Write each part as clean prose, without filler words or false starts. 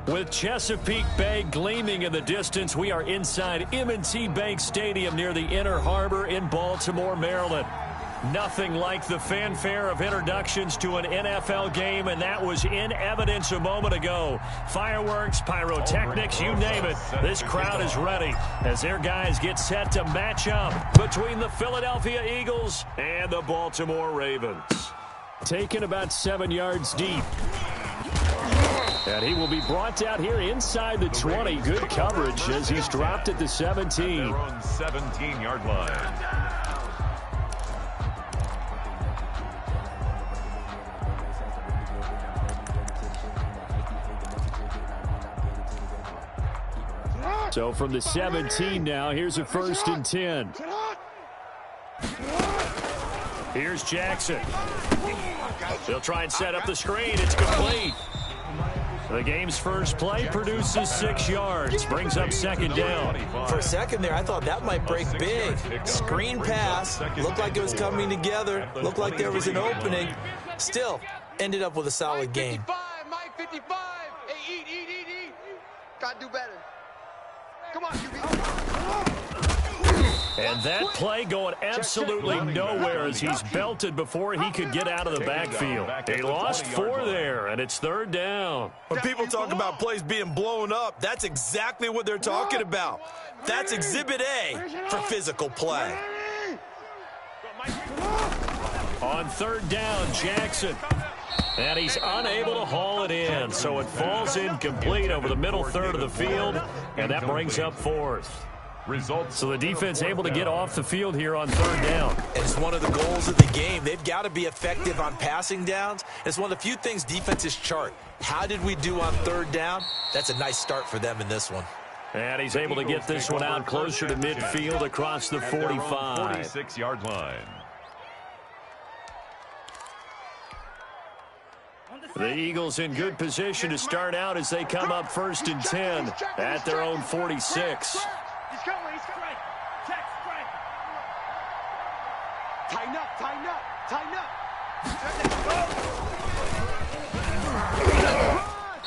With Chesapeake Bay gleaming in the distance, we are inside M&T Bank Stadium near the Inner Harbor in Baltimore, Maryland. Nothing like the fanfare of introductions to an NFL game, and that was in evidence a moment ago. Fireworks, pyrotechnics, you name it. This crowd is ready as their guys get set to match up between the Philadelphia Eagles and the Baltimore Ravens. Taken about 7 yards deep. And he will be brought down here inside the 20. Good coverage as he's dropped at the 17. Their own 17-yard line. So from the 17 now, here's a 1st and 10. Here's Jackson. They'll try and set up the screen. It's complete. The game's first play produces 6 yards. Brings up 2nd down. For a second there, I thought that might break big. Screen pass. Looked like it was coming together. Looked like there was an opening. Still, ended up with a solid game. Mike 55. Hey, eat. Gotta do better. Come on, QB. And that play going absolutely nowhere as he's belted before he could get out of the backfield. They lost 4 there, and it's 3rd down. When people talk about plays being blown up, that's exactly what they're talking about. That's Exhibit A for physical play. On 3rd down, Jackson. And he's unable to haul it in, so it falls incomplete over the middle third of the field, and that brings up 4th. So the defense able to get off the field here on 3rd down. And it's one of the goals of the game. They've got to be effective on passing downs. It's one of the few things defenses chart. How did we do on 3rd down? That's a nice start for them in this one. And he's able to get this one out closer to midfield across the 45. 46-yard line. The Eagles in good position to start out as they come up 1st and 10 at their own 46. He's coming. Check, strike. Tighten up.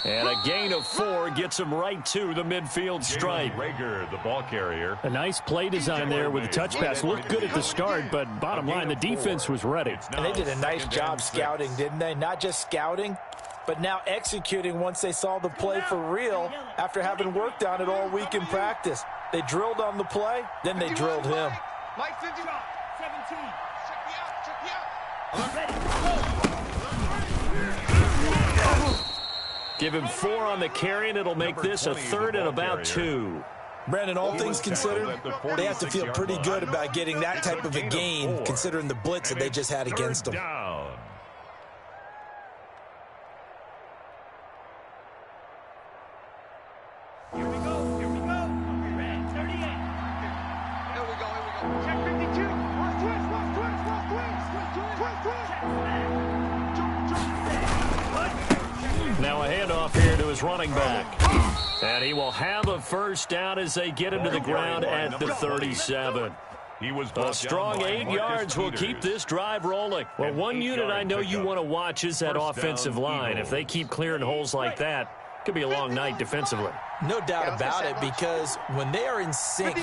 And a gain of 4 gets him right to the midfield stripe. Rager, the ball carrier. A nice play design there with the touch pass. Looked good at the start, but bottom line, the defense was ready. And they did a nice job scouting, didn't they? Not just scouting, but now executing once they saw the play for real after having worked on it all week in practice. They drilled on the play, then they drilled him. Mike 17. Check me out. Give him 4 on the carry, and it'll make this a 3rd and about 2. Brandon, all things considered, they have to feel pretty good about getting that type of a gain, considering the blitz that they just had against them. Here we go. Red 38. Here we go. Check 52. Watch twist. Now a handoff here to his running back. And he will have a 1st down as they get him to the ground at the 37. A strong 8 yards will keep this drive rolling. Well, one unit I know you want to watch is that offensive line. If they keep clearing holes like that, it could be a long night defensively. No doubt about it, because when they are in sync,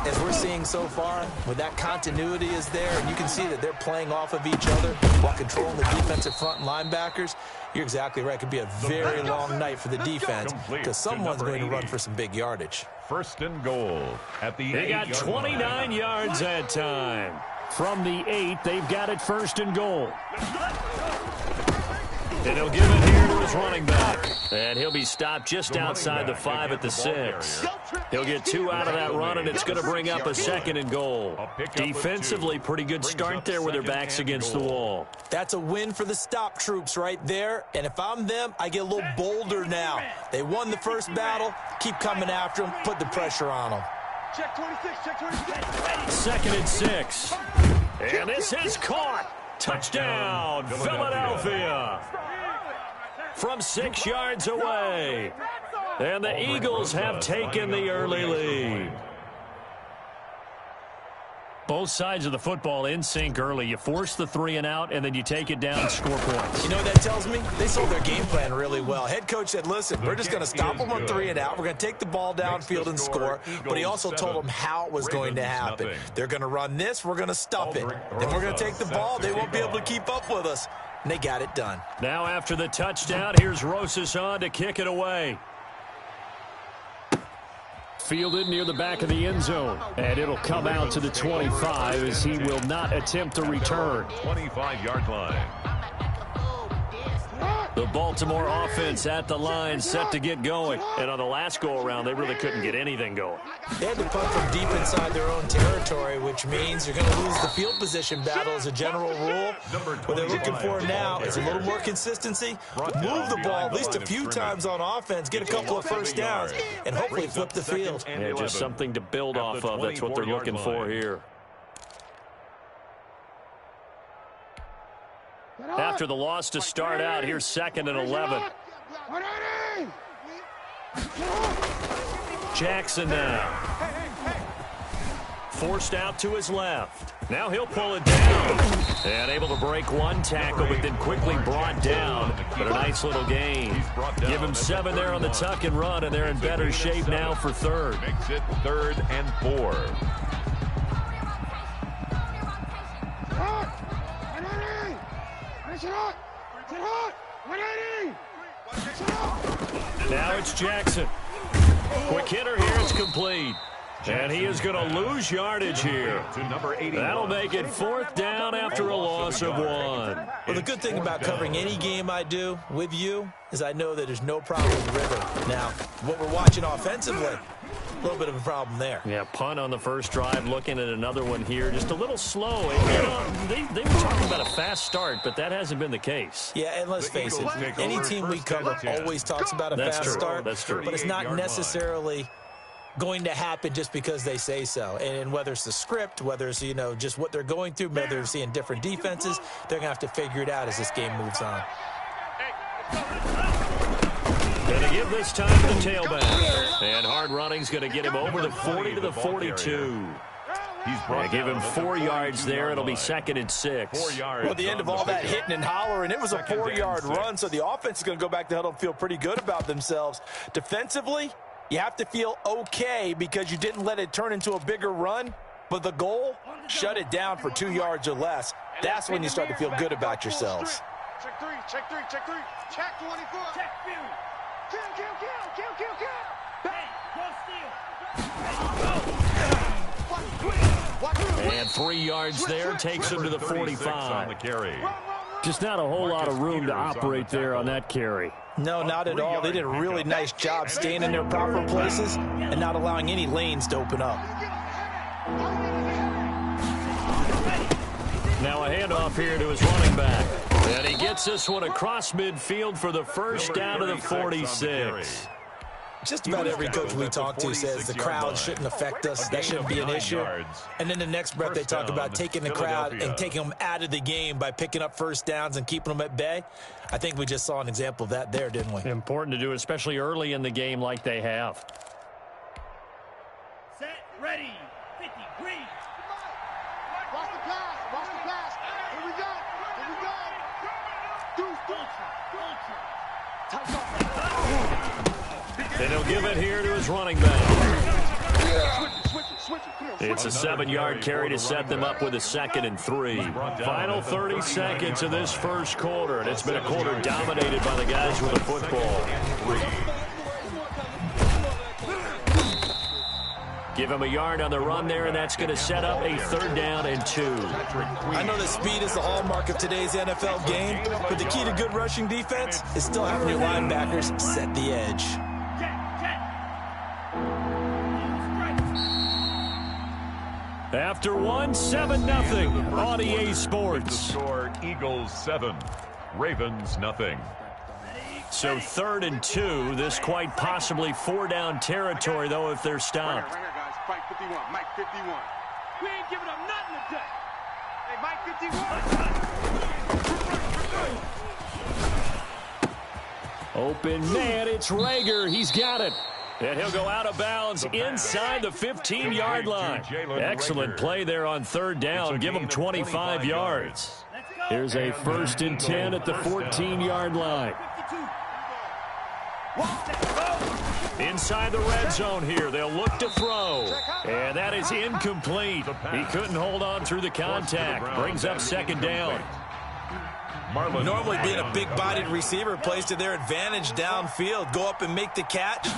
as we're seeing so far, when that continuity is there, and you can see that they're playing off of each other while controlling the defensive front linebackers, you're exactly right. It could be a very long night for the defense because someone's going to run for some big yardage. 1st and goal at the 8. They got 29 yards that time. From the 8, they've got it 1st and goal. And he'll give it here to his running back. And he'll be stopped just outside the 5 at the 6. He'll get 2 out of that run, and it's going to bring up a 2nd and goal. Defensively, pretty good start there with their backs against the wall. That's a win for the stop troops right there. And if I'm them, I get a little bolder now. They won the first battle. Keep coming after them. Put the pressure on them. Check 26. 2nd and 6. And this is caught. Touchdown, Philadelphia. From 6 yards away. And the Eagles have taken the early lead. Both sides of the football in sync early. You force the 3 and out, and then you take it down and score points. You know what that tells me? They sold their game plan really well. Head coach said, listen, we're just going to stop them on 3 and out. We're going to take the ball downfield and score. But he also told them how it was going to happen. They're going to run this. We're going to stuff it. Then we're going to take the ball. They won't be able to keep up with us. And they got it done. Now after the touchdown, here's Rosas on to kick it away. Fielded near the back of the end zone. And it'll come out to the 25 as he will not attempt to return. 25-yard line. The Baltimore offense at the line, set to get going. And on the last go-around, they really couldn't get anything going. They had to punt from deep inside their own territory, which means you're going to lose the field position battle as a general rule. What they're looking for now is a little more consistency. Move the ball at least a few times on offense, get a couple of first downs, and hopefully flip the field. Yeah, just something to build off of. That's what they're looking for here. After the loss to start out, here's 2nd and 11. Jackson now. Forced out to his left. Now he'll pull it down. And able to break one tackle, but then quickly brought down. But a nice little gain. Give him 7 there on the tuck and run, and they're in better shape now for 3rd. Makes it 3rd and 4. Now it's Jackson. Quick hitter here, it's complete. And he is going to lose yardage here. That'll make it 4th down after a loss of 1. Well, the good thing about covering any game I do with you is I know that there's no problem with the river. Now, what we're watching offensively, a little bit of a problem there. Yeah, punt on the first drive, looking at another one here. Just a little slow. And, you know, they were talking about a fast start, but that hasn't been the case. Yeah, and let's face it, any team we cover always talks about a fast start. That's true. But it's not necessarily going to happen just because they say so. And whether it's the script, whether it's, you know, just what they're going through, whether they're seeing different defenses, they're going to have to figure it out as this game moves on. Going to give this time to the tailback. And hard running's going to get him over the 40 to the 42. Give him 4 yards there. It'll be 2nd and 6. 4 yards. Well, at the end of all that hitting and hollering, it was a 4-yard run, so the offense is going to go back to huddle and feel pretty good about themselves. Defensively, you have to feel okay because you didn't let it turn into a bigger run, but the goal, shut it down for 2 yards or less. That's when you start to feel good about yourselves. Check 3, check 3, check 3. Check 24. Check view. Kill, kill, kill, kill, kill, kill. Bang, go steal. And 3 yards there takes him to the 45. On the carry. Just not a whole lot of room to operate there on that carry. No, not at all. They did a really nice job staying in their proper places and not allowing any lanes to open up. Now a handoff here to his running back. And he gets this one across midfield for the first down to the 46. Just about every coach we talk to says the crowd shouldn't affect us. That shouldn't be an issue. And then the next breath they talk about taking the crowd and taking them out of the game by picking up first downs and keeping them at bay. I think we just saw an example of that there, didn't we? Important to do, especially early in the game like they have. Set, ready, 50, green. Watch the pass, watch the pass. Here we go, here we go. And he'll give it here to his running back. It's a 7-yard carry to set them up with a 2nd and 3. Final 30 seconds of this first quarter, and it's been a quarter dominated by the guys with the football. Give him a yard on the run there, and that's going to set up a 3rd down and 2. I know that speed is the hallmark of today's NFL game, but the key to good rushing defense is still having your linebackers set the edge. After 7-0 on EA Sports. The score, Eagles 7, Ravens nothing. So 3rd and 2. This quite possibly 4-down territory, though, if they're stopped. Right here, guys. Mike 51. Mike 51. We ain't giving up nothing today. Hey, Mike 51. Open man, it's Rager. He's got it. And he'll go out of bounds inside the 15-yard line. Excellent play there on third down. Give him 25 yards. Here's a 1st and 10 at the 14-yard line. Inside the red zone here. They'll look to throw. And that is incomplete. He couldn't hold on through the contact. Brings up 2nd down. Normally being a big-bodied receiver plays to their advantage downfield. Go up and make the catch,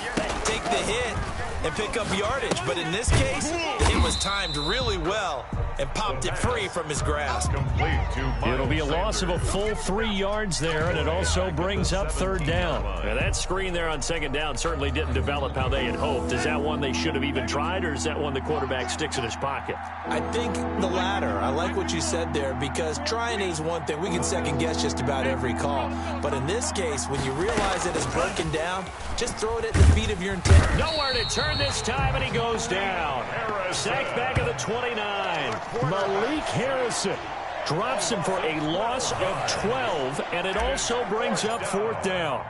take the hit, and pick up yardage. But in this case, the hit was timed really well and popped it free from his grasp. It'll be a loss of a full 3 yards there, and it also brings up 3rd down. Now, that screen there on 2nd down certainly didn't develop how they had hoped. Is that one they should have even tried, or is that one the quarterback sticks in his pocket? I think the latter. I like what you said there, because trying is one thing. We can second-guess just about every call. But in this case, when you realize it is broken down, just throw it at the feet of your intent. Nowhere to turn this time, and he goes down. Sacked back at the 29. Malik Harrison drops him for a loss of 12, and it also brings up 4th down.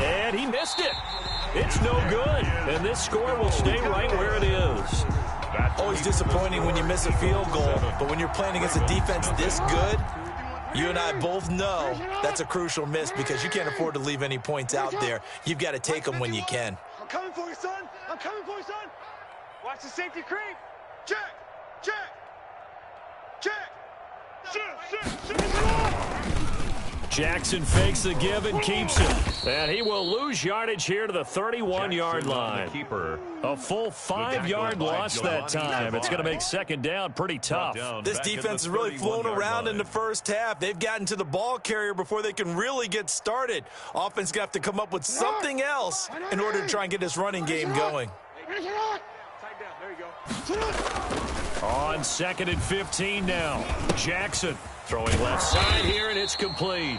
And he missed it. It's no good, and this score will stay right where it is. Always disappointing when you miss a field goal, but when you're playing against a defense this good, you and I both know that's a crucial miss, because you can't afford to leave any points out there. You've got to take them when you can. I'm coming for you, son. I'm coming for you, son. Watch the safety creep. Check. Check. Check. Jackson fakes the give and keeps it. And he will lose yardage here to the 31-yard line. A full 5-yard loss that time. It's going to make 2nd down pretty tough. This defense has really flown around in the first half. They've gotten to the ball carrier before they can really get started. Offense got to come up with something else in order to try and get this running game going. On 2nd and 15 now. Jackson throwing left side here, and it's complete.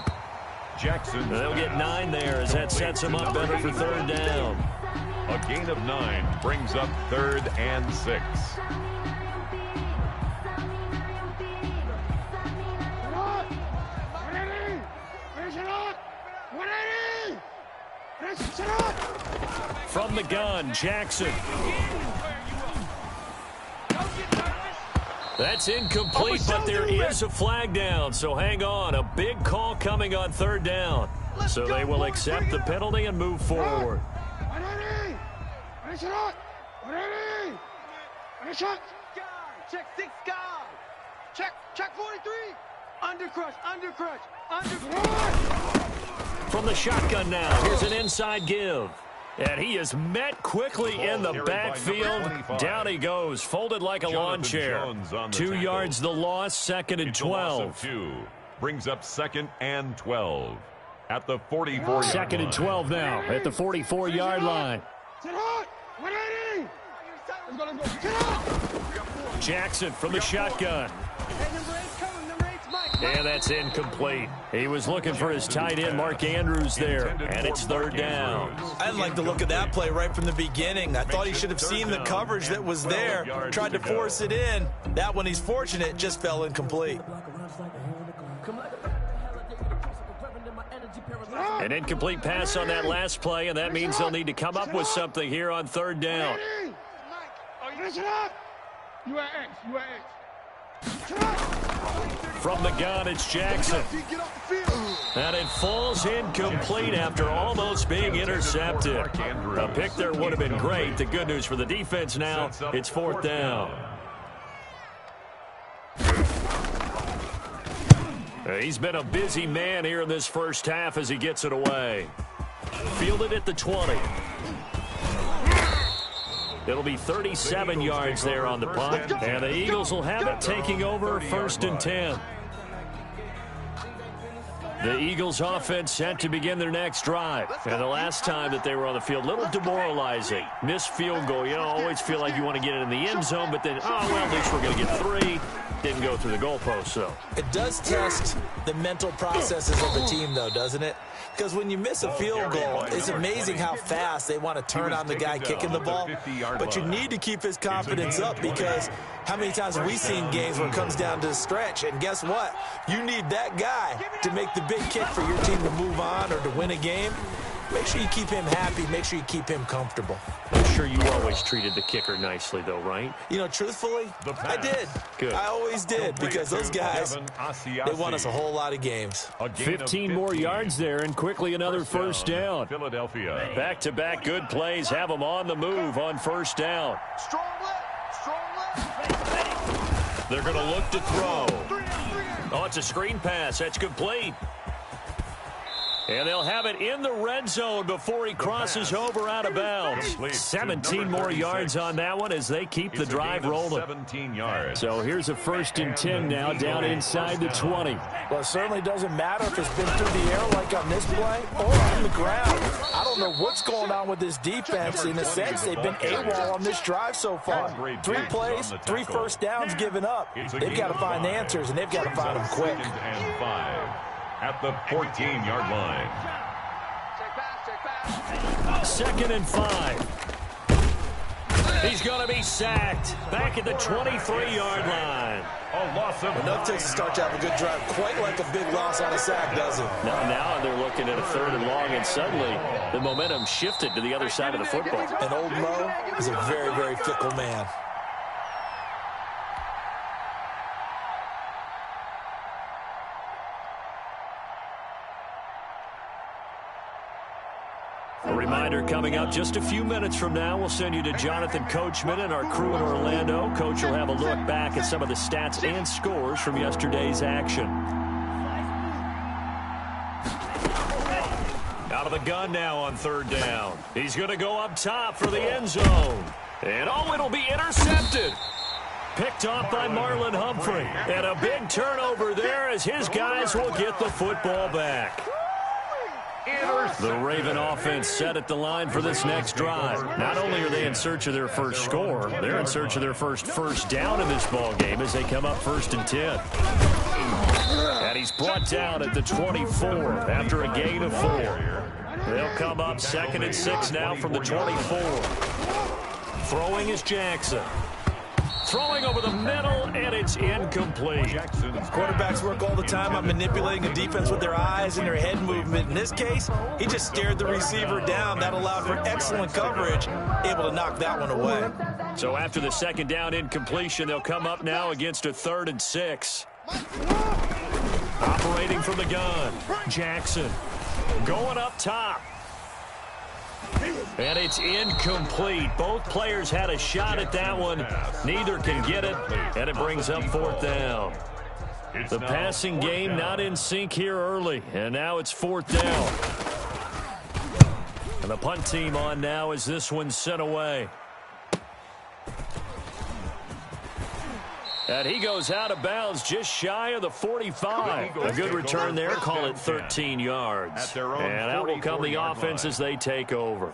Jackson. They'll get 9 there as that sets him up better for 3rd down. A gain of 9 brings up 3rd and 6. From the gun, Jackson. That's incomplete, but there is a flag down, so hang on. A big call coming on 3rd down. So they will accept the penalty and move forward. Check 6 guard. Check 43. Undercrush. From the shotgun now, here's an inside give. And he is met quickly in the backfield. Down he goes, folded like a lawn chair. 2 yards the loss, 2nd and 12. Brings up 2nd and 12 at the 44-yard 2nd and 12 now at the 44-yard line. Jackson from the shotgun. And that's incomplete. He was looking for his tight end, Mark Andrews, there. And it's 3rd down. I didn't like the look of that play right from the beginning. I thought he should have seen the coverage that was there, tried to force it in. That one, he's fortunate, just fell incomplete. An incomplete pass on that last play, and that means they'll need to come up with something here on 3rd down. From the gun, it's Jackson. And it falls incomplete after almost being intercepted. A pick there would have been great. The good news for the defense now, it's 4th down. He's been a busy man here in this first half as he gets it away. Fielded at the 20. It'll be 37 yards there on the punt. And the Eagles will have it, taking over 1st and 10. The Eagles offense set to begin their next drive. And the last time that they were on the field, a little demoralizing. Missed field goal. You know, always feel like you want to get it in the end zone, but then, oh, well, at least we're going to get 3. Didn't go through the goalpost, so. It does test the mental processes of the team, though, doesn't it? Because when you miss a field goal, it's amazing how fast they want to turn on the guy kicking the ball. But you need to keep his confidence up, because how many times have we seen games where it comes down to the stretch? And guess what? You need that guy to make the big kick for your team to move on or to win a game, make sure you keep him happy. Make sure you keep him comfortable. I'm sure you always treated the kicker nicely, though, right? You know, truthfully, I did. Good. I always did, because those guys, they won us a whole lot of games. 15 more yards there, and quickly another first down. Philadelphia. Back-to-back good plays have them on the move on first down. Strong left. Strong left. They're going to look to throw. Oh, it's a screen pass. That's complete. And they'll have it in the red zone before he crosses over out of bounds. 17 more yards on that one as they keep the drive rolling. 17 yards. So here's a 1st and 10 now down inside the 20. Well, it certainly doesn't matter if it's been through the air like on this play or on the ground. I don't know what's going on with this defense. In a sense, they've been AWOL on this drive so far. 3 plays, 3 first downs given up. They've got to find the answers, and they've got to find them quick. 2nd and 5 at the 14-yard line. 2nd and 5. He's going to be sacked back at the 23-yard line. A loss of Enough to start to have a good drive, quite like a big loss on a sack, does it? Now they're looking at a 3rd and long, and suddenly the momentum shifted to the other side of the football. And old Mo is a very, very fickle man. A reminder coming up just a few minutes from now, we'll send you to Jonathan Coachman and our crew in Orlando. Coach will have a look back at some of the stats and scores from yesterday's action. Out of the gun now on 3rd down. He's going to go up top for the end zone. And it'll be intercepted. Picked off by Marlon Humphrey. And a big turnover there as his guys will get the football back. The Raven offense set at the line for this next drive. Not only are they in search of their first score, they're in search of their first down in this ball game as they come up 1st and 10. And he's brought down at the 24 after a gain of 4. They'll come up 2nd and 6 now from the 24. Throwing is Jackson. Throwing over the middle, and it's incomplete. Quarterbacks work all the time on manipulating a defense with their eyes and their head movement. In this case, he just stared the receiver down. That allowed for excellent coverage, able to knock that one away. So after the 2nd down incompletion, they'll come up now against a 3rd and 6. Operating from the gun, Jackson going up top. And it's incomplete. Both players had a shot at that one. Neither can get it, and it brings up 4th down. The passing game not in sync here early, and now it's 4th down. And the punt team on now as this one's sent away. And he goes out of bounds just shy of the 45. A good return there. Call it 13 yards. And out will come the offense as they take over.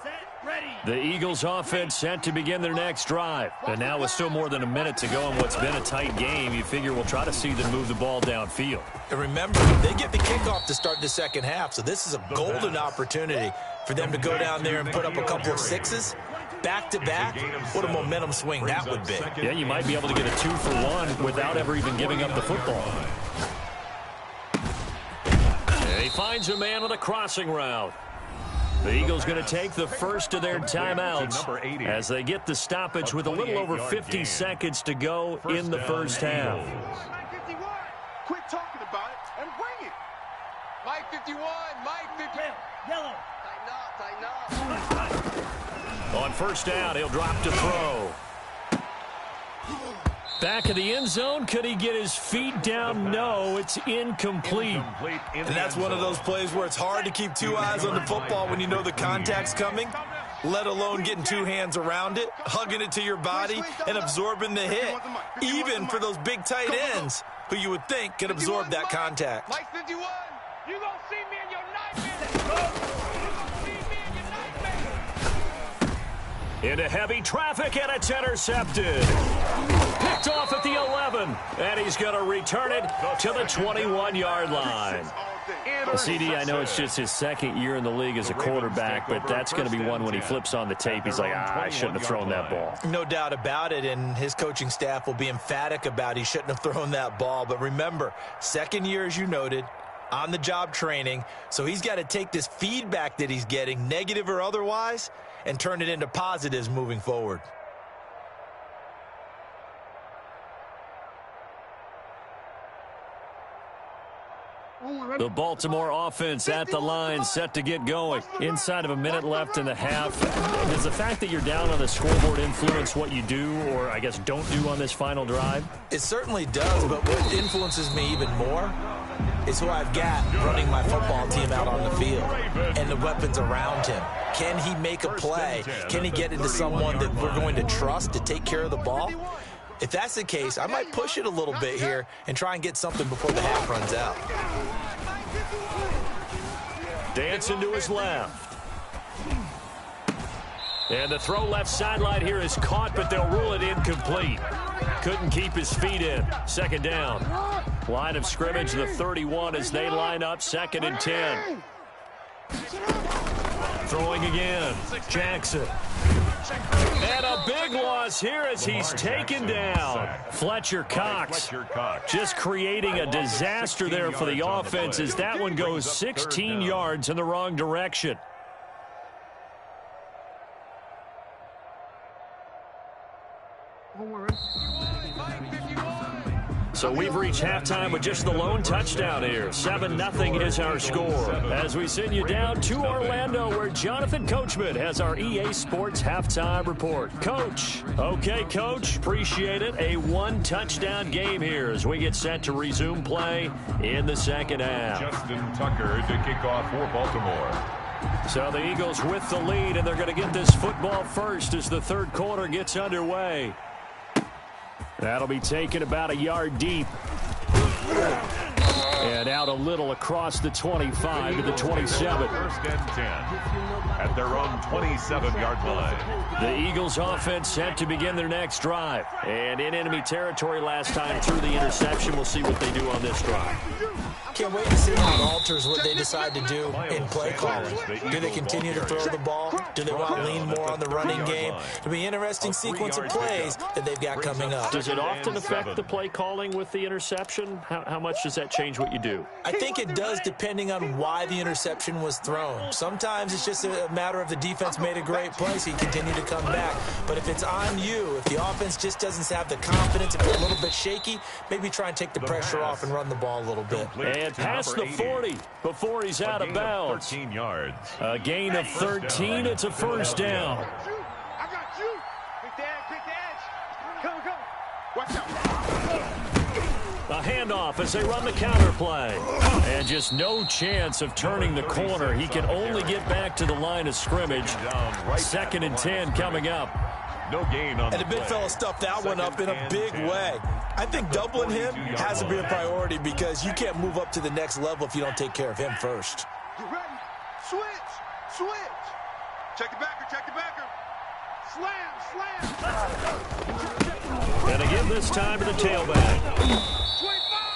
The Eagles offense set to begin their next drive. And now with still more than a minute to go in what's been a tight game, you figure we'll try to see them move the ball downfield. And remember, they get the kickoff to start the 2nd half, so this is a golden opportunity for them to go down there and put up a couple of 6s. Back-to-back, what a momentum swing that would be. Yeah, you might be able to get a 2-for-1 without ever even giving up the football. And he finds a man with a crossing route. The Eagles going to take the first of their timeouts as they get the stoppage with a little over 50 seconds to go in the first half. Quit talking about it and bring it. Mike 51, Mike 51. Yellow. Tighten up, tighten up. On 1st down, he'll drop to throw. Back of the end zone. Could he get his feet down? No, it's incomplete. And that's one of those plays where it's hard to keep 2 eyes on the football when you know the contact's coming, let alone getting 2 hands around it, hugging it to your body, and absorbing the hit, even for those big tight ends who you would think could absorb that contact. Mike 51, you gonna see me in your nightmare. Into heavy traffic, and it's intercepted. Picked off at the 11, and he's going to return it to the 21-yard line. Well, CD, I know it's just his 2nd year in the league as a quarterback, but that's going to be one when he flips on the tape. He's like, I shouldn't have thrown that ball. No doubt about it, and his coaching staff will be emphatic about he shouldn't have thrown that ball. But remember, 2nd year, as you noted, on-the-job training, so he's got to take this feedback that he's getting, negative or otherwise, and turn it into positives moving forward. The Baltimore offense at the line, set to get going. Inside of a minute left in the half. Does the fact that you're down on the scoreboard influence what you do, or I guess don't do on this final drive? It certainly does, but what influences me even more is who I've got running my football team out on the field and the weapons around him. Can he make a play? Can he get into someone that we're going to trust to take care of the ball? If that's the case, I might push it a little bit here and try and get something before the half runs out. Dancing to his left. And the throw left sideline here is caught, but they'll rule it incomplete. Couldn't keep his feet in. Second down. Line of scrimmage, the 31 as they line up, 2nd and 10. Throwing again. Jackson. And a big loss here as he's taken down. Fletcher Cox just creating a disaster there for the offense as that one goes 16 yards in the wrong direction. So we've reached halftime with just the lone touchdown here. 7-0 is our score. As we send you down to Orlando, where Jonathan Coachman has our EA Sports halftime report. Coach. Okay, Coach. Appreciate it. A one-touchdown game here as we get set to resume play in the second half. Justin Tucker to kick off for Baltimore. So the Eagles with the lead, and they're going to get this football first as the third quarter gets underway. That'll be taken about a yard deep. And out a little across the 25 to the 27. 1st and 10 at their own 27-yard line. The Eagles offense set to begin their next drive. And in enemy territory last time through the interception. We'll see what they do on this drive. Can't wait to see how it alters what they decide to do in play calling. Do they continue to throw the ball? Do they want to lean more on the running game? It'll be an interesting sequence of plays that they've got coming up. Does it often affect the play calling with the interception? How much does that change what you do? I think it does, depending on why the interception was thrown. Sometimes it's just a matter of the defense made a great play, so you continue to come back. But if it's on you, if the offense just doesn't have the confidence, if they're a little bit shaky, maybe try and take the pressure off and run the ball a little bit. And past the 40 before he's out of bounds. 13 yards. A gain of 13. It's a first down. I got you. Quick the edge. Come. Watch out. A handoff as they run the counter play. And just no chance of turning the corner. He can only get back to the line of scrimmage. 2nd and 10 coming up. No gain on and the big fella stuffed that one up in a big way. I think doubling him has to be a priority because you can't move up to the next level if you don't take care of him first. You ready? Switch. Check the backer. Slam. And again this time to the tailback.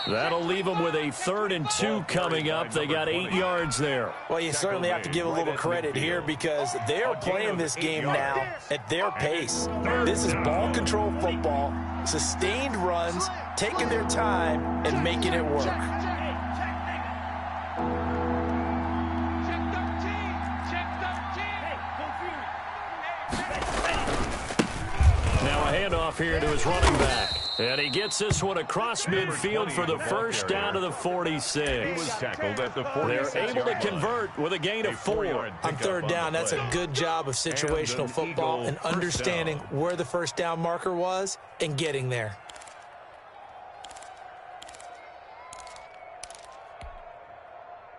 That'll leave them with a 3rd and 2 coming up. They got 8 yards there. Well, you certainly have to give a little credit here because they're playing this game now at their pace. This is ball control football, sustained runs, taking their time, and making it work. Now a handoff here to his running back. And he gets this one across midfield for the first down to the 46. He was tackled at the 46. They're able to convert with a gain of 4. On 3rd down, that's a good job of situational football and understanding where the first down marker was and getting there.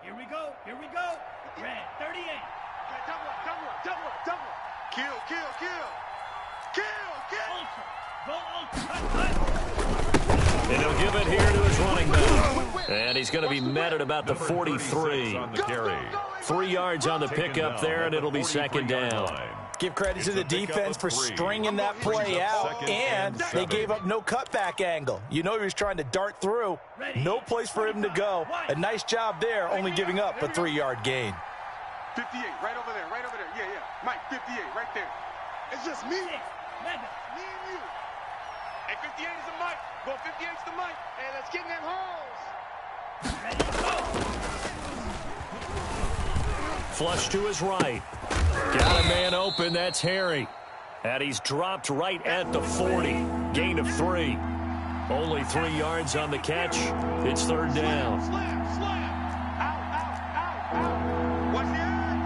Here we go. Red, 38. Double. Kill. And he'll give it here to his running back. And he's going to be met at about the 43. 3 yards on the pickup there, and it'll be 2nd down. Give credit to the defense for stringing that play out, and they gave up no cutback angle. You know he was trying to dart through. No place for him to go. A nice job there, only giving up a 3-yard gain. 58, right over there. Yeah. Mike, 58, right there. It's just me. Me and you. Hey, 58 is the Mike. Go 58 is the Mike. Hey, let's get in them holes. Ready, go. Flush to his right. Got a man open. That's Harry. And he's dropped right at the 40. Gain of 3. Only 3 yards on the catch. It's third down. Slam. Out. What's the end?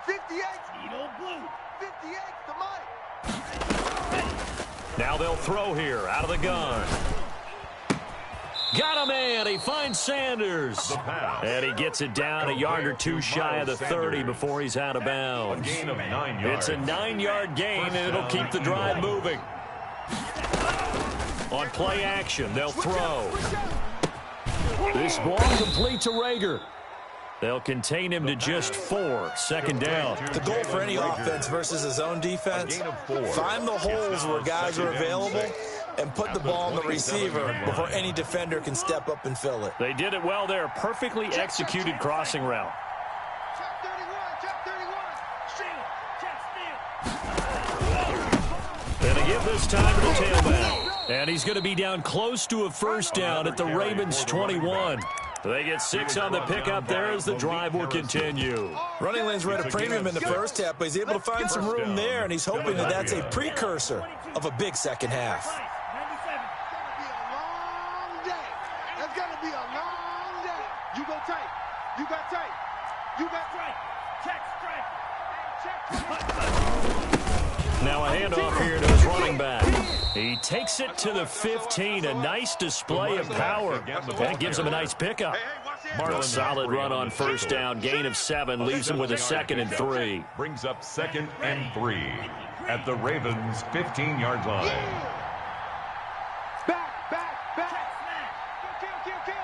58. Needle blue. 58 to Mike. Now they'll throw here out of the gun. Got a man. He finds Sanders. And he gets it down a yard or 2 shy of the 30 before he's out of bounds. A gain of 9 yards. It's a 9-yard gain, and it'll keep the drive moving. On play action, they'll throw. This ball complete to Rager. They'll contain him to just 4. Second down. The goal for any offense versus his own defense, find the holes where guys are available and put the ball on the receiver before any defender can step up and fill it. They did it well there. Perfectly executed crossing route. Check 31. And they give this time to the tailback. And he's going to be down close to a first down at the Ravens 21. They get 6 on the pickup there as the drive will continue. Running lanes were at a premium in the first half, but he's able to find some room there, and he's hoping that that's a precursor of a big second half. It's going to be a long day. You go tight. You got tight. You got Strike. Check strike. Now a handoff here to his running back. He takes it to the 15. A nice display of power. That gives him a nice pickup. A solid run on first down. Gain of 7. Leaves him with a 2nd and 3. Brings up 2nd and 3 at the Ravens' 15-yard line. back. Kill.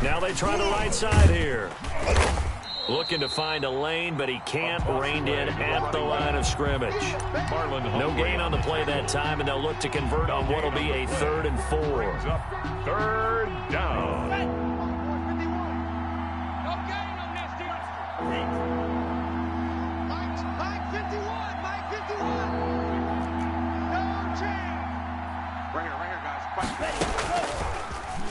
Now they try the right side here. Looking to find a lane, but he can't. Reined in at the line of scrimmage. No gain on the play that time, and they'll look to convert on what will be a 3rd and 4. Third down. No gain on this deal. Mike 51. No chance. Right here, guys.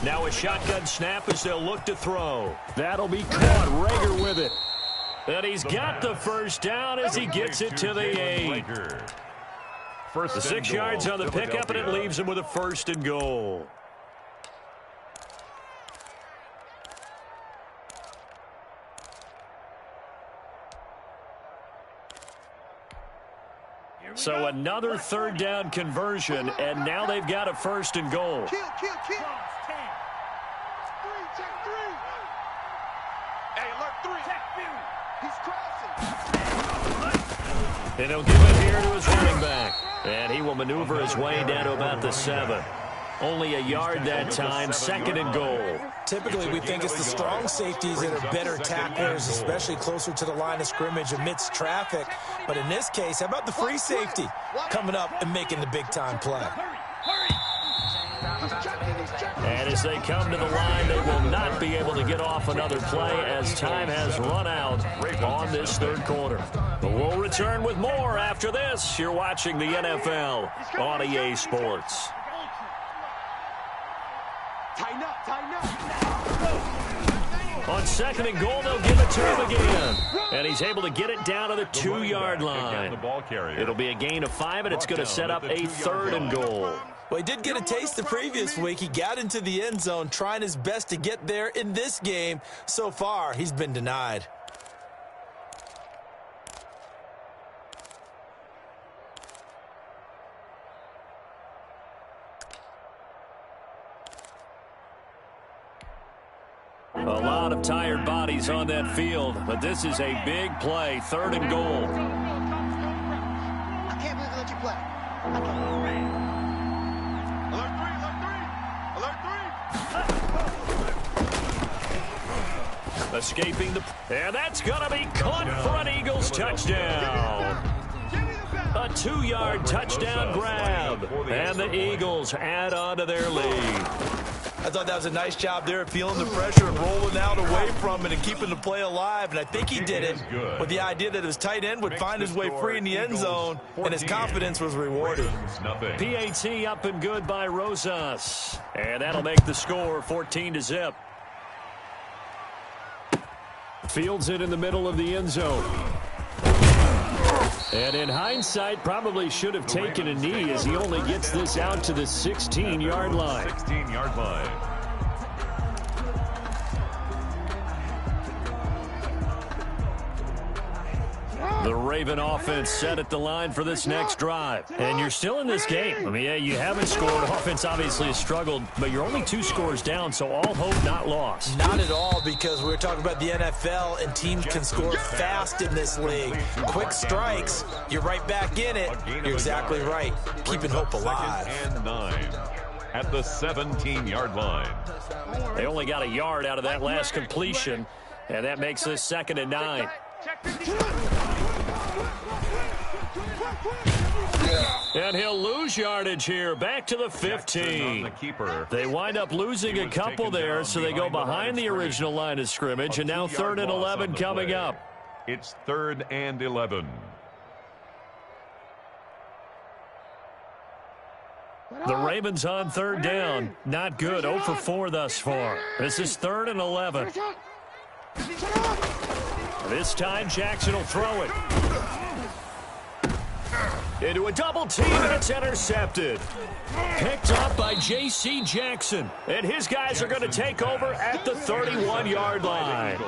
Now a shotgun snap as they'll look to throw. That'll be caught. Rager with it. And he's got the first down as he gets it to the 8. The 6 yards on the pickup, and it leaves him with a 1st and goal. So another 3rd down conversion, and now they've got a 1st and goal. Kill. Check 3. Hey, alert 3. Check 2. He's crossing. And he'll give it here to his running back. And he will maneuver his way down to about the 7. Only a yard that time. 2nd and goal. Typically, we think it's the strong safeties that are better tacklers, especially closer to the line of scrimmage amidst traffic. But in this case, how about the free safety coming up and making the big-time play? And as they come to the line, they will not be able to get off another play as time has run out on this 3rd quarter. But we'll return with more after this. You're watching the NFL on EA Sports. Tighten up. On 2nd and goal, they'll give it to him again. And he's able to get it down to the 2-yard line. It'll be a gain of 5, and it's going to set up a 3rd and goal. Well, he did get a taste the previous week. He got into the end zone trying his best to get there in this game. So far, he's been denied. A lot of tired bodies on that field, but this is a big play. 3rd and goal. I can't believe they let you play. Alert 3. Escaping the... And that's going to be caught for an Eagles touchdown. A 2-yard touchdown grab. And the Eagles add on to their lead. I thought that was a nice job there of feeling the pressure and rolling out away from it and keeping the play alive. And I think he did it with the idea that his tight end would find his way free in the end zone, and his confidence was rewarded. PAT up and good by Rosas. And that'll make the score 14-0. Fields it in the middle of the end zone. And in hindsight, probably should have taken a knee as he only gets this out to the 16-yard line. 16-yard line. The Raven offense set at the line for this next drive. And you're still in this game. I mean, yeah, you haven't scored. Offense obviously has struggled, but you're only 2 scores down, so all hope not lost. Not at all, because we're talking about the NFL, and teams can score fast in this league. Quick strikes, you're right back in it. You're exactly right. Keeping hope alive. 2nd and 9 at the 17-yard line. They only got a yard out of that last completion, and that makes this 2nd and 9. And he'll lose yardage here, back to the 15. They wind up losing a couple there, so they go behind the original line of scrimmage, and now 3rd and 11 coming up. It's 3rd and 11. The Ravens on 3rd down. Not good, 0 for 4 thus far. This is 3rd and 11. This time, Jackson will throw it. Into a double team, and it's intercepted. Picked up by J.C. Jackson. And his guys are going to take over at the 31-yard line.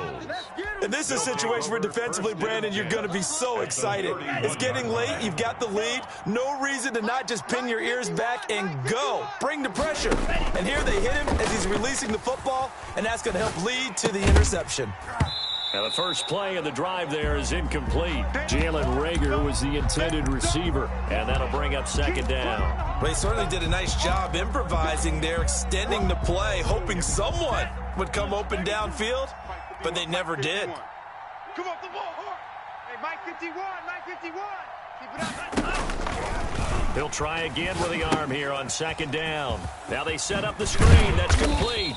And this is a situation where defensively, Brandon, you're going to be so excited. It's getting late. You've got the lead. No reason to not just pin your ears back and go. Bring the pressure. And here they hit him as he's releasing the football, and that's going to help lead to the interception. Now the first play of the drive there is incomplete. Jalen Reagor was the intended receiver, and that'll bring up 2nd down. Well, he certainly did a nice job improvising there, extending the play, hoping someone would come open downfield, but they never did. Come off the ball hard. Hey, Mike 51, Mike 51. Keep it up. He'll try again with the arm here on 2nd down. Now they set up the screen. That's complete.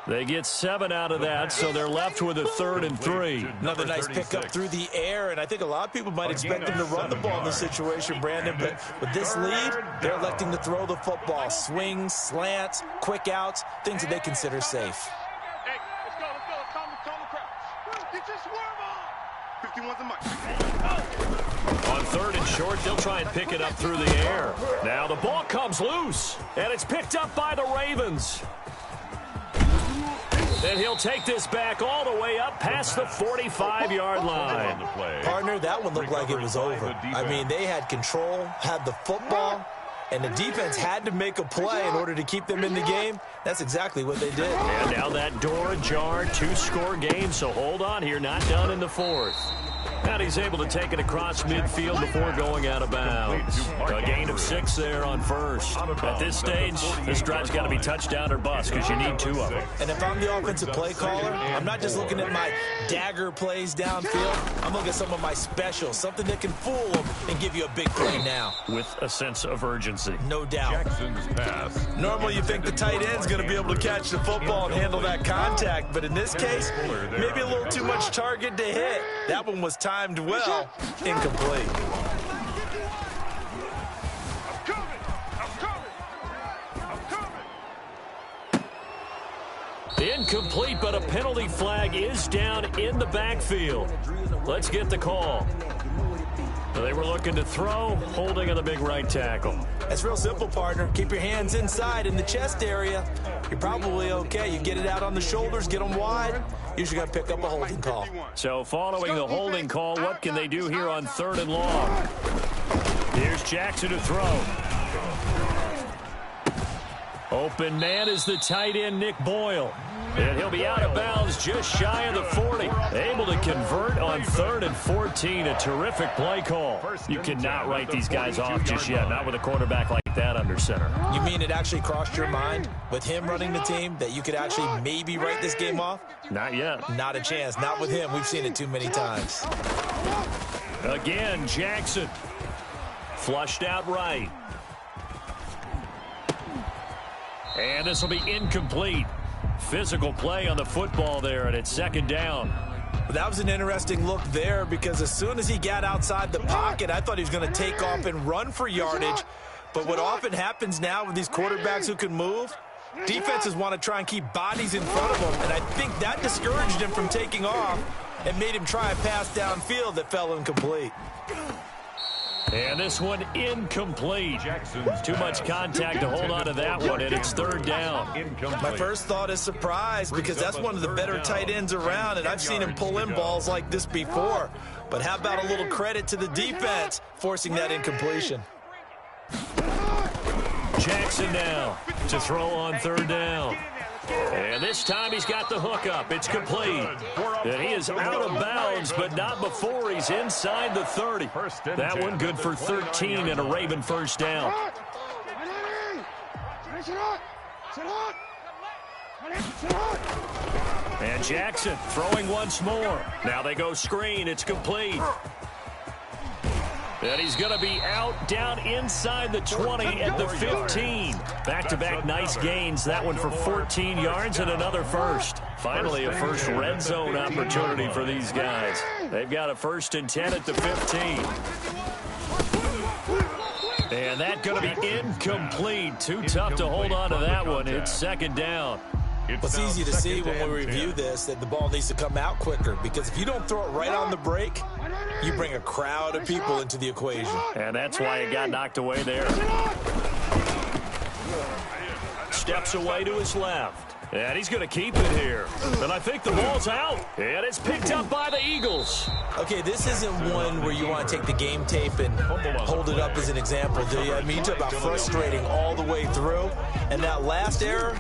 They get 7 out of that, so they're left with a 3rd and 3. Another nice pickup through the air, and I think a lot of people might expect them to run the ball in this situation, Brandon, but with this lead, they're electing to throw the football. Swings, slants, quick outs, things that they consider safe. Hey, let's go. Calm the crowd. Get your swerve on. 51's a mic. On 3rd and short, they'll try and pick it up through the air. Now the ball comes loose, and it's picked up by the Ravens. And he'll take this back all the way up past the 45-yard line. Partner, that one looked like it was over. I mean, they had control, had the football, and the defense had to make a play in order to keep them in the game. That's exactly what they did. And now that door ajar, 2-score game, so hold on here, not done in the 4th. And he's able to take it across midfield before going out of bounds. A gain of 6 there on 1st. At this stage, this drive's got to be touchdown or bust because you need 2 of them. And if I'm the offensive play caller, I'm not just looking at my dagger plays downfield. I'm looking at some of my specials, something that can fool them and give you a big play now. With a sense of urgency. No doubt. Jackson's pass. Normally you think the tight end's going to be able to catch the football and handle that contact, but in this case, maybe a little too much target to hit. That one was timed well, incomplete. Incomplete, but a penalty flag is down in the backfield. Let's get the call. They were looking to throw, holding on the big right tackle. That's real simple, partner. Keep your hands inside in the chest area. You're probably okay. You get it out on the shoulders, get them wide. Usually got to pick up a holding call. So following the holding call, what can they do here on 3rd and long? Here's Jackson to throw. Open man is the tight end, Nick Boyle. And he'll be out of bounds just shy of the 40. Able to convert on 3rd and 14. A terrific play call. You cannot write these guys off just yet, not with a quarterback like that under center. You mean it actually crossed your mind with him running the team that you could actually maybe write this game off? Not yet. Not a chance. Not with him. We've seen it too many times. Again, Jackson. Flushed out right. And this will be incomplete. Physical play on the football there, and it's second down. That was an interesting look there because as soon as he got outside the pocket, I thought he was going to take off and run for yardage. But what often happens now with these quarterbacks who can move, defenses want to try and keep bodies in front of them, and I think that discouraged him from taking off and made him try a pass downfield that fell incomplete. And this one incomplete. Too much contact to hold on to that one, and it's third down. My first thought is surprise because that's one of the better tight ends around, and I've seen him pull in balls like this before. But how about a little credit to the defense forcing that incompletion? Jackson now to throw on third down. And this time he's got the hook up. It's complete. And he is out of bounds, but not before he's inside the 30. That one good for 13 and a Raven first down. And Jackson throwing once more. Now they go screen. It's complete. And he's going to be out down inside the 20 at the 15. Back-to-back nice gains. That one for 14 yards and another first. Finally, a first red zone opportunity for these guys. They've got a 1st and 10 at the 15. And that going to be incomplete. Too tough to hold on to that one. It's second down. It's easy to see when we review this that the ball needs to come out quicker because if you don't throw it right on the break, you bring a crowd of people into the equation. And that's why it got knocked away there. Steps away to his left. And he's going to keep it here. And I think the ball's out. And it's picked up by the Eagles. Okay, this isn't one where you want to take the game tape and hold it up as an example, do you? I mean, you talk about frustrating all the way through. And that last error,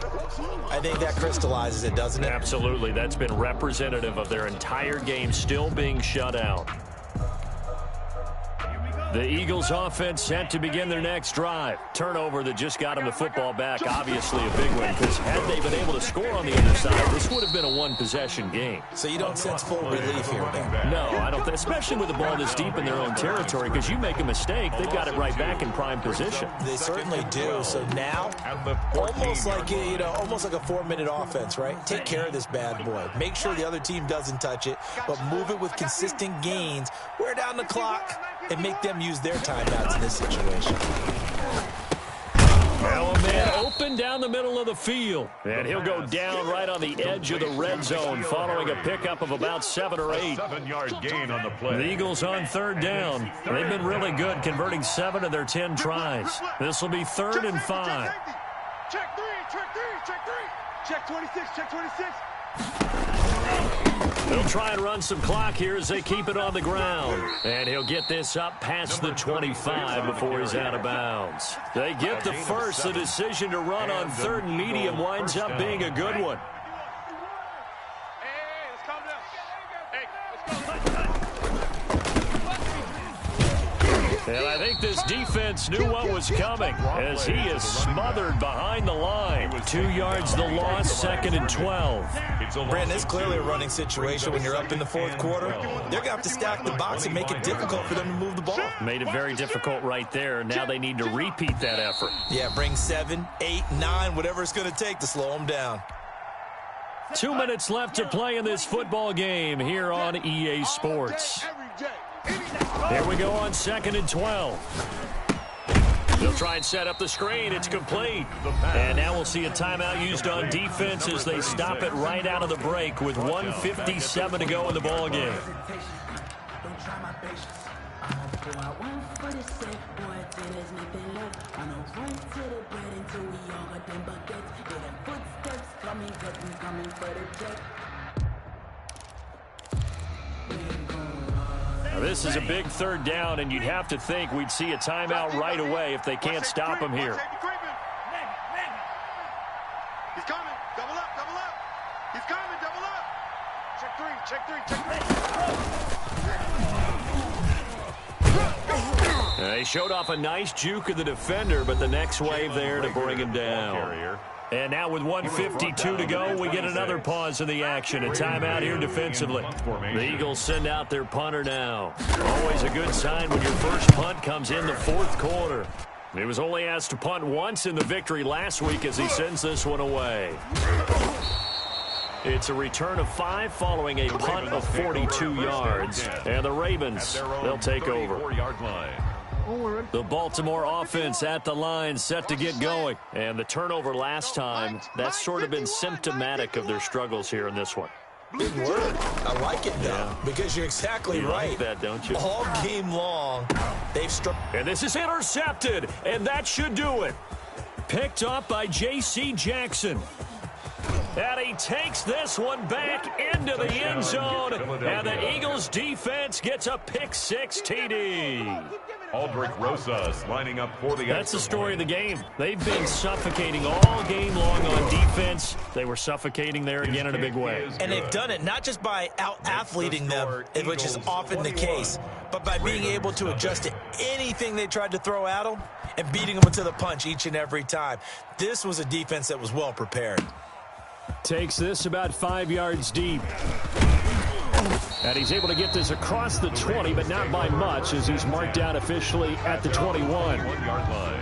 I think that crystallizes it, doesn't it? Absolutely. That's been representative of their entire game still being shut out. The Eagles offense set to begin their next drive. Turnover that just got them the football back. Obviously a big one because had they been able to score on the other side, this would have been a one-possession game. So you don't sense full relief here, Ben? No, I don't. Especially with the ball this deep in their own territory because you make a mistake, they've got it right back in prime position. They certainly do. So now, almost like a 4-minute offense, right? Take care of this bad boy. Make sure the other team doesn't touch it, but move it with consistent gains. Wear down the clock and make them use their timeouts in this situation. Now a man open down the middle of the field. And he'll go down right on the edge of the red zone following a pickup of about 7 or 8. 7-yard gain on the play. The Eagles on third down. They've been really good, converting 7 of their 10 tries. This will be 3rd and 5. Check 3, check 3, check 3. Check 26, check 26. They'll try and run some clock here as they keep it on the ground. And he'll get this up past the 25 before he's out of bounds. They get the first. The decision to run on 3rd and medium winds up being a good one. Hey, let's calm down. Hey, let's go. And I think this defense knew what was coming as he is smothered behind the line. 2 yards the loss, 2nd and 12. Brandon, it's clearly a running situation when you're up in the 4th quarter. They're going to have to stack the box and make it difficult for them to move the ball. Made it very difficult right there. Now they need to repeat that effort. Yeah, bring 7, 8, 9, whatever it's going to take to slow them down. 2 minutes left to play in this football game here on EA Sports. Here we go on 2nd and 12. They'll try and set up the screen. It's complete. And now we'll see a timeout used on defense as they stop it right out of the break with 1:57 to go in the ball game. Now, this is a big 3rd down, and you'd have to think we'd see a timeout right away if they can't stop him here. He's coming. Double up, double up. He's coming, double up. Check 3, check 3, check 3. They showed off a nice juke of the defender, but the next wave there to bring him down. And now with 1:52 to go, we get another pause in the action. A timeout here defensively. The Eagles send out their punter now. Always a good sign when your first punt comes in the 4th quarter. He was only asked to punt once in the victory last week as he sends this one away. It's a return of 5 following a punt of 42 yards. And the Ravens, they'll take over. The Baltimore offense at the line, set to get going. And the turnover last time, that's sort of been symptomatic of their struggles here in this one. Big word. I like it, though, because you're exactly right. Like that, don't you? All game long, they've struck. And this is intercepted, and that should do it. Picked up by J.C. Jackson. And he takes this one back into the end zone, and the Eagles defense gets a pick-6 TD. Aldrich Rosas lining up for the... That's the story of the game. They've been suffocating all game long on defense. They were suffocating there again in a big way. And they've done it not just by out-athleting them, which is often the case, but by being able to adjust to anything they tried to throw at them and beating them to the punch each and every time. This was a defense that was well prepared. Takes this about 5 yards deep. And he's able to get this across the 20, but not by much, as he's marked out officially at the 21. 1-yard line.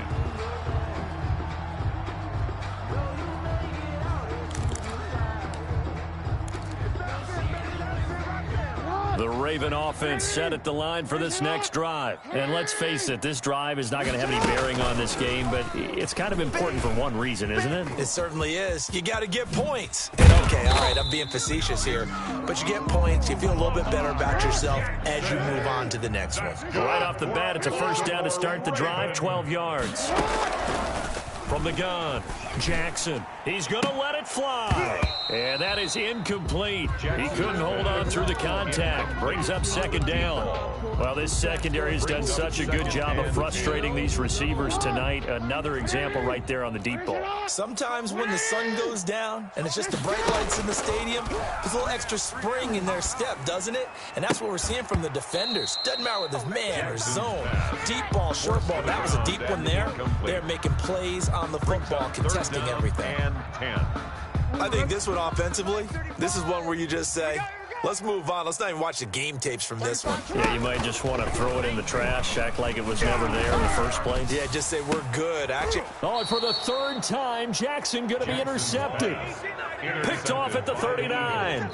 The Raven offense set at the line for this next drive. And let's face it, this drive is not going to have any bearing on this game, but it's kind of important for one reason, isn't it? It certainly is. You got to get points. And okay, all right, I'm being facetious here, but you get points, you feel a little bit better about yourself as you move on to the next one. Right off the bat, it's a first down to start the drive, 12 yards. From the gun, Jackson. He's going to let it fly. And that is incomplete. He couldn't hold on through the contact. Brings up second down. Well, this secondary has done such a good job of frustrating these receivers tonight. Another example right there on the deep ball. Sometimes when the sun goes down and it's just the bright lights in the stadium, there's a little extra spring in their step, doesn't it? And that's what we're seeing from the defenders. Doesn't matter whether it's man or zone. Deep ball, short ball. That was a deep one there. They're making plays on the football, contesting everything. And 10. I think this one offensively, this is one where you just say, let's move on. Let's not even watch the game tapes from this one. Yeah, you might just want to throw it in the trash, act like it was never there in the first place. Yeah, just say we're good. Actually. Oh, and for the third time, Jackson going to be intercepted. Picked off at the 39.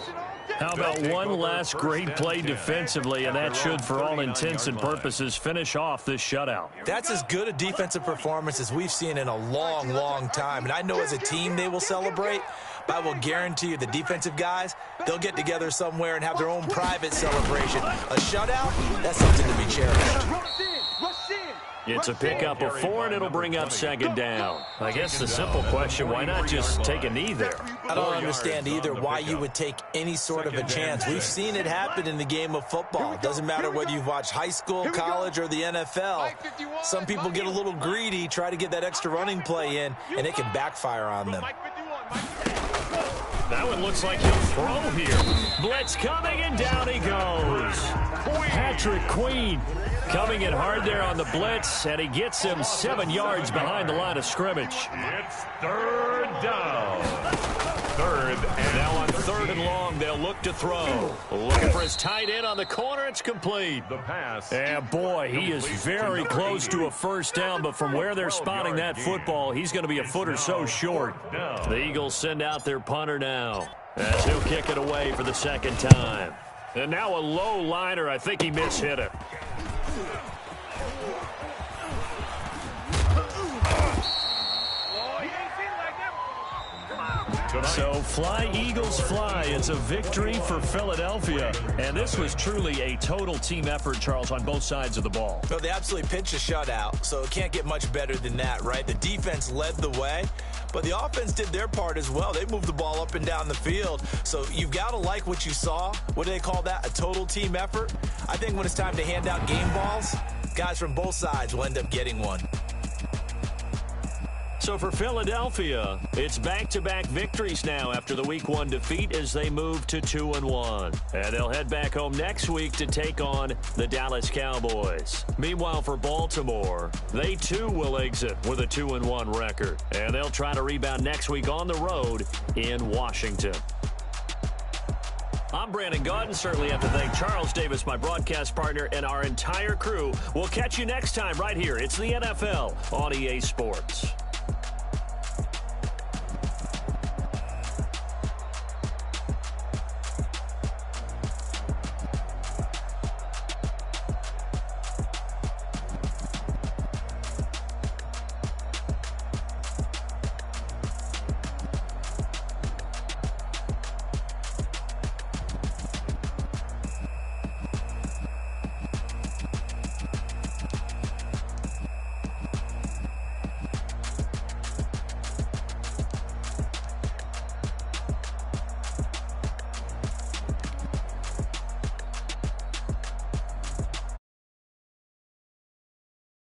How about one last great play defensively, and that should, for all intents and purposes, finish off this shutout. That's as good a defensive performance as we've seen in a long, long time. And I know as a team they will celebrate, but I will guarantee you the defensive guys, they'll get together somewhere and have their own private celebration. A shutout, that's something to be cherished. It's a pickup of 4, and it'll bring up second down. I guess the simple question, why not just take a knee there? I don't understand either why you would take any sort of a chance. We've seen it happen in the game of football. It doesn't matter whether you've watched high school, college, or the NFL. Some people get a little greedy, try to get that extra running play in, and it can backfire on them. That one looks like he'll throw here. Blitz coming, and down he goes. Patrick Queen coming in hard there on the blitz, and he gets him 7 yards behind the line of scrimmage. It's third down. Third, and now on 3rd and long, they'll look to throw. Looking for his tight end on the corner. It's complete. The pass. And boy, he is very close to a first down, but from where they're spotting that football, he's going to be a foot or so short. The Eagles send out their punter now, as he'll kick it away for the second time. And now a low liner. I think he mishit it. So fly, Eagles, fly. It's a victory for Philadelphia. And this was truly a total team effort, Charles, on both sides of the ball. Well, they absolutely pitched a shutout, so it can't get much better than that, right? The defense led the way, but the offense did their part as well. They moved the ball up and down the field. So you've got to like what you saw. What do they call that? A total team effort? I think when it's time to hand out game balls, guys from both sides will end up getting one. So for Philadelphia, it's back-to-back victories now after the Week 1 defeat as they move to 2-1. And they'll head back home next week to take on the Dallas Cowboys. Meanwhile, for Baltimore, they too will exit with a 2-1 record. And they'll try to rebound next week on the road in Washington. I'm Brandon Gaudin. Certainly have to thank Charles Davis, my broadcast partner, and our entire crew. We'll catch you next time right here. It's the NFL on EA Sports.